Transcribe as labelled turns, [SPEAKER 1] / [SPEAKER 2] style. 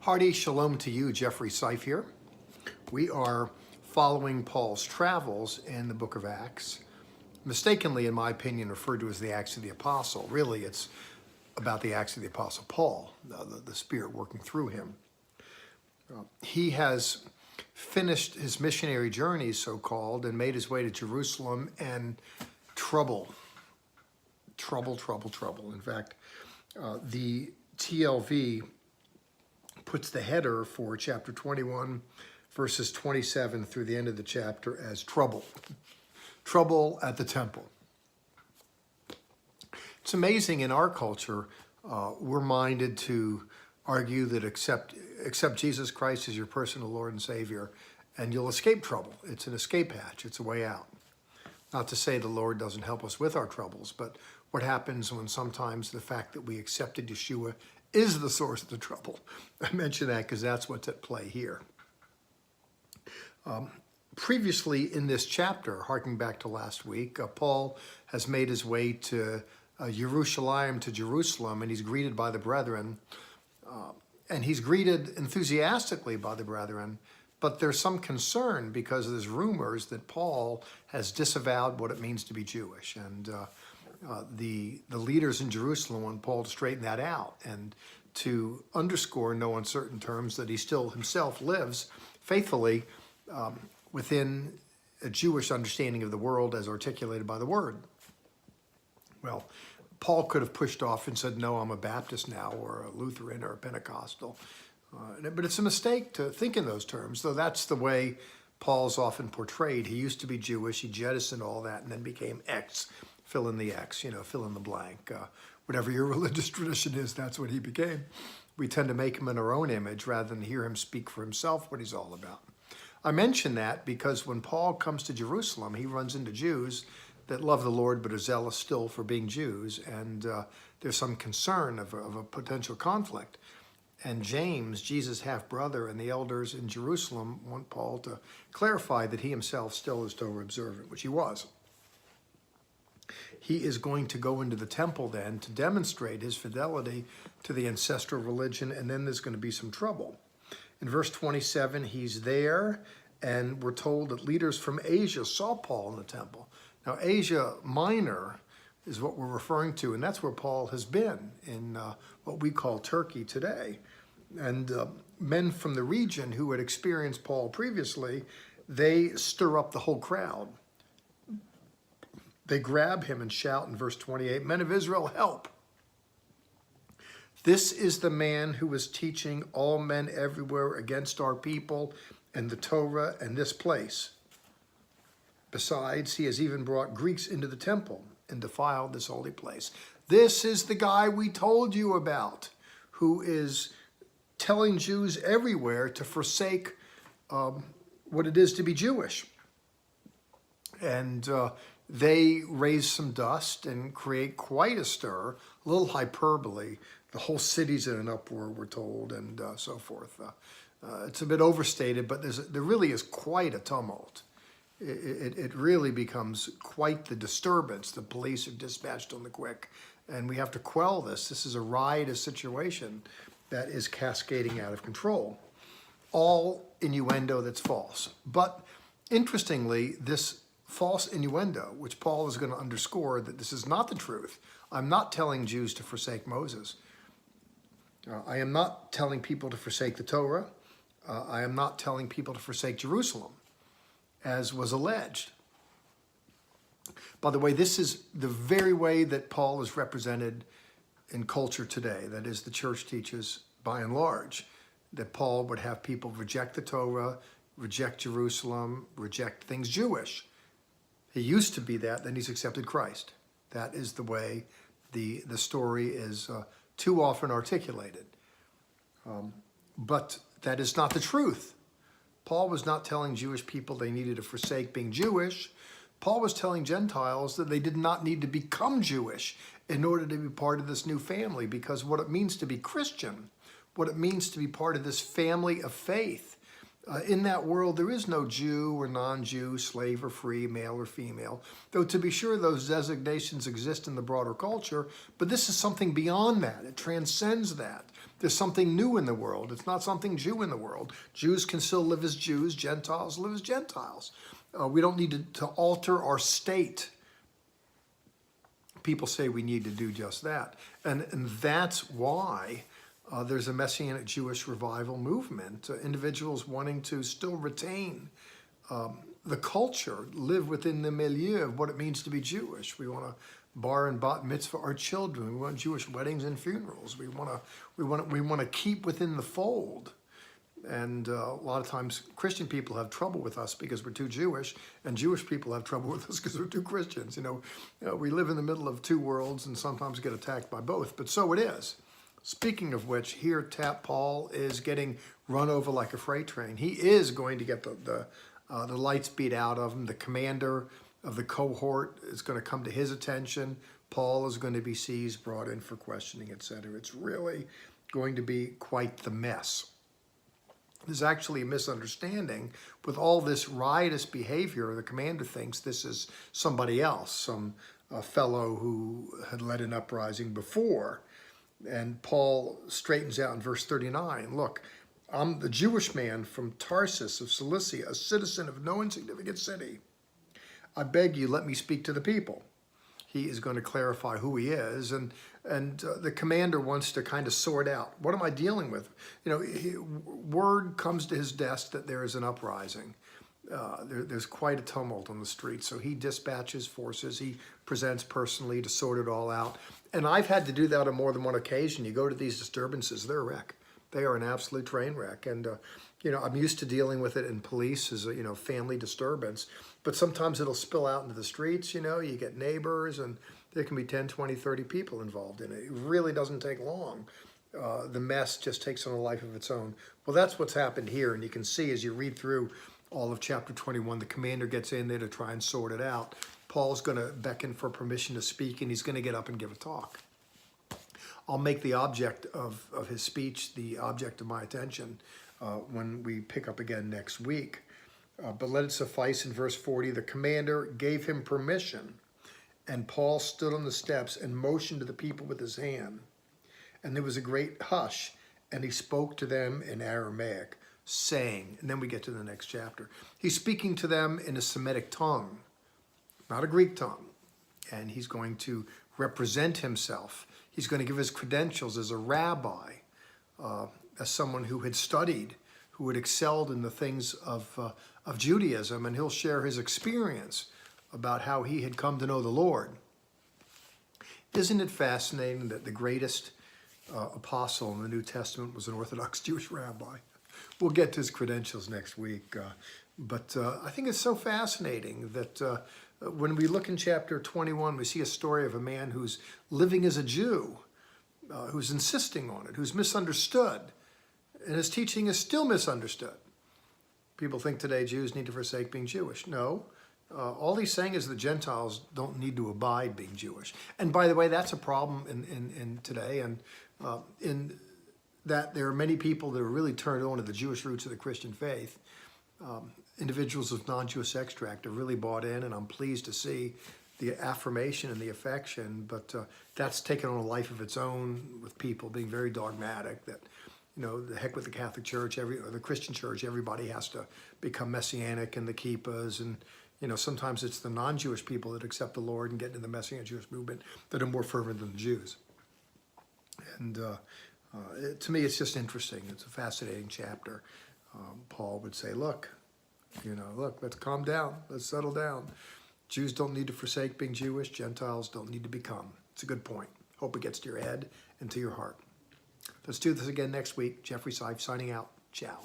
[SPEAKER 1] Hearty shalom to you, Jeffrey Seif here. We are following Paul's travels in the book of Acts, mistakenly, in my opinion, referred to as the Acts of the Apostle. Really, it's about the Acts of the Apostle Paul, the Spirit working through him. He has finished his missionary journey, so-called, and made his way to Jerusalem, and trouble. In fact, the TLV puts the header for chapter 21, verses 27 through the end of the chapter as trouble. Trouble at the temple. It's amazing in our culture, we're minded to argue that accept Jesus Christ as your personal Lord and Savior, and you'll escape trouble. It's an escape hatch. It's a way out. Not to say the Lord doesn't help us with our troubles, but what happens when sometimes the fact that we accepted Yeshua is the source of the trouble? I mention that because that's what's at play here. Previously in this chapter, harking back to last week, Paul has made his way to Jerusalem, and he's greeted by the brethren. And he's greeted enthusiastically by the brethren, but there's some concern because there's rumors that Paul has disavowed what it means to be Jewish. And the leaders in Jerusalem want Paul to straighten that out and to underscore in no uncertain terms that he still himself lives faithfully within a Jewish understanding of the world as articulated by the Word. Well, Paul could have pushed off and said, no, I'm a Baptist now, or a Lutheran, or a Pentecostal. But it's a mistake to think in those terms, though that's the way Paul's often portrayed. He used to be Jewish, he jettisoned all that, and then became X. Fill in the X, fill in the blank. Whatever your religious tradition is, that's what he became. We tend to make him in our own image rather than hear him speak for himself what he's all about. I mention that because when Paul comes to Jerusalem, he runs into Jews that love the Lord but are zealous still for being Jews, and there's some concern of a potential conflict. And James, Jesus' half-brother, and the elders in Jerusalem want Paul to clarify that he himself still is Torah observant, which he was. He is going to go into the temple then to demonstrate his fidelity to the ancestral religion, and then there's going to be some trouble. In verse 27, he's there, and we're told that leaders from Asia saw Paul in the temple. Now, Asia Minor is what we're referring to, and that's where Paul has been in what we call Turkey today. And men from the region who had experienced Paul previously, they stir up the whole crowd. They grab him and shout in verse 28, "Men of Israel, help! This is the man who is teaching all men everywhere against our people and the Torah and this place. Besides, he has even brought Greeks into the temple and defiled this holy place." This is the guy we told you about, who is telling Jews everywhere to forsake what it is to be Jewish. And they raise some dust and create quite a stir, a little hyperbole. The whole city's in an uproar, we're told, and so forth. It's a bit overstated, but there really is quite a tumult. It really becomes quite the disturbance. The police are dispatched on the quick, and we have to quell this. This is a riotous situation that is cascading out of control. All innuendo that's false. But interestingly, this false innuendo, which Paul is going to underscore that this is not the truth. I'm not telling Jews to forsake Moses. I am not telling people to forsake the Torah. I am not telling people to forsake Jerusalem, as was alleged. By the way, this is the very way that Paul is represented in culture today. That is, the church teaches, by and large, that Paul would have people reject the Torah, reject Jerusalem, reject things Jewish. He used to be that, then he's accepted Christ. That is the way the story is too often articulated. But that is not the truth. Paul was not telling Jewish people they needed to forsake being Jewish. Paul was telling Gentiles that they did not need to become Jewish in order to be part of this new family, because what it means to be Christian, what it means to be part of this family of faith, In that world, there is no Jew or non-Jew, slave or free, male or female. Though to be sure, those designations exist in the broader culture, but this is something beyond that. It transcends that. There's something new in the world. It's not something Jew in the world. Jews can still live as Jews. Gentiles live as Gentiles. We don't need to alter our state. People say we need to do just that. And that's why there's a Messianic Jewish revival movement. Individuals wanting to still retain the culture, live within the milieu of what it means to be Jewish. We want to bar and bat mitzvah our children. We want Jewish weddings and funerals. We want to keep within the fold. And a lot of times Christian people have trouble with us because we're too Jewish, and Jewish people have trouble with us because we're too Christians. We live in the middle of two worlds and sometimes get attacked by both, but so it is. Speaking of which, here Paul is getting run over like a freight train. He is going to get the lights beat out of him. The commander of the cohort is going to come to his attention. Paul is going to be seized, brought in for questioning, etc. It's really going to be quite the mess. There's actually a misunderstanding with all this riotous behavior. The commander thinks this is somebody else, some fellow who had led an uprising before. And Paul straightens out in verse 39, look, I'm the Jewish man from Tarsus of Cilicia, a citizen of no insignificant city. I beg you, let me speak to the people. He is going to clarify who he is, and the commander wants to kind of sort out, what am I dealing with? Word comes to his desk that there is an uprising. There's quite a tumult on the street, so he dispatches forces. He presents personally to sort it all out. And I've had to do that on more than one occasion. You go to these disturbances, they're a wreck. They are an absolute train wreck. And, I'm used to dealing with it in police as a, family disturbance. But sometimes it'll spill out into the streets, you get neighbors, and there can be 10, 20, 30 people involved in it. It really doesn't take long. The mess just takes on a life of its own. Well, that's what's happened here. And you can see as you read through all of chapter 21, the commander gets in there to try and sort it out. Paul's going to beckon for permission to speak, and he's going to get up and give a talk. I'll make the object of his speech the object of my attention when we pick up again next week. But let it suffice in verse 40, the commander gave him permission, and Paul stood on the steps and motioned to the people with his hand. And there was a great hush, and he spoke to them in Aramaic, saying, and then we get to the next chapter. He's speaking to them in a Semitic tongue, not a Greek tongue. And he's going to represent himself. He's going to give his credentials as a rabbi, as someone who had studied, who had excelled in the things of Judaism, and he'll share his experience about how he had come to know the Lord. Isn't it fascinating that the greatest apostle in the New Testament was an Orthodox Jewish rabbi? We'll get to his credentials next week, but I think it's so fascinating that when we look in chapter 21, we see a story of a man who's living as a Jew, who's insisting on it, who's misunderstood, and his teaching is still misunderstood. People think today Jews need to forsake being Jewish. No, all he's saying is the Gentiles don't need to abide being Jewish. And by the way, that's a problem in today, and in that there are many people that are really turned on to the Jewish roots of the Christian faith. Individuals of non-Jewish extract have really bought in, and I'm pleased to see the affirmation and the affection, but that's taken on a life of its own with people being very dogmatic that, the heck with the Catholic Church, or the Christian Church, everybody has to become Messianic and the Kippas, and, sometimes it's the non-Jewish people that accept the Lord and get into the Messianic Jewish movement that are more fervent than the Jews. And to me, it's just interesting. It's a fascinating chapter. Paul would say, look, let's calm down. Let's settle down. Jews don't need to forsake being Jewish. Gentiles don't need to become. It's a good point. Hope it gets to your head and to your heart. Let's do this again next week. Jeffrey Seif signing out. Ciao.